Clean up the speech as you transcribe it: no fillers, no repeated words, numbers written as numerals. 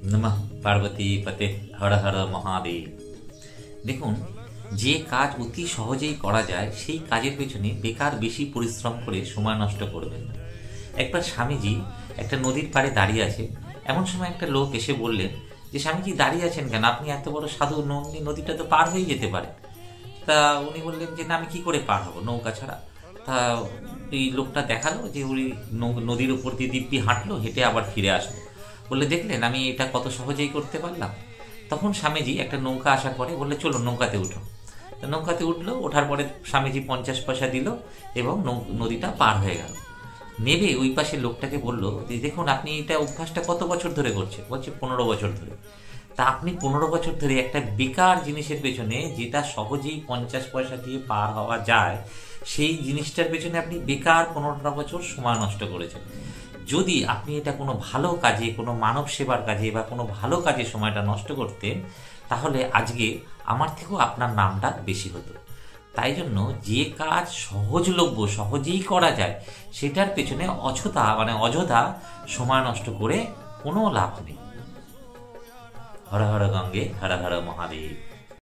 নমঃ পার্বতী পতে হর হর মহাদেব। দেখুন, যে কাজ অতি সহজেই করা যায় সেই কাজের পেছনে বেকার বেশি পরিশ্রম করে সময় নষ্ট করবেন না। একবার স্বামীজি একটা নদীর পাড়ে দাঁড়িয়ে আছে। এমন সময় একটা লোক এসে বললেন যে, স্বামীজি দাঁড়িয়ে আছেন কেন? আপনি এত বড় সাধু, নদীটা তো পার হয়ে যেতে পারে। তা উনি বললেন যে, না, আমি কি করে পার হবো নৌকা ছাড়া? তা এই লোকটা দেখালো যে উনি নদীর উপর দিয়ে দিব্যি হাঁটলো, হেঁটে আবার ফিরে আসলো। বললে, দেখলেন আমি এটা কত সহজেই করতে পারলাম। তখন স্বামীজি একটা নৌকা আসার পরে বললে, চলো নৌকাতে উঠো। তো নৌকাতে উঠলো, ওঠার পরে স্বামীজি 50 পয়সা দিল এবং নদীটা পার হয়ে গেল। নেবে ওই পাশে লোকটাকে বলল যে, দেখুন আপনি এটা অভ্যাসটা কত বছর ধরে করছেন? বলছে 15 বছর ধরে। তা আপনি 15 বছর ধরে একটা বেকার জিনিসের পেছনে, যেটা সহজেই 50 পয়সা দিয়ে পার হওয়া যায়, সেই জিনিসটার পেছনে আপনি বেকার 15টা বছর সময় নষ্ট করেছেন। যদি আপনি এটা কোনো ভালো কাজে, কোনো মানব সেবার কাজে বা কোনো ভালো কাজে সময়টা নষ্ট করতেন, তাহলে আজকে আমার থেকেও আপনার নামটা বেশি হতো। তাই জন্য যে কাজ সহজলভ্য, সহজেই করা যায়, সেটার পেছনে অযথা সময় নষ্ট করে কোনো লাভ নেই। হর হর গঙ্গে, হর হর মহাদেব।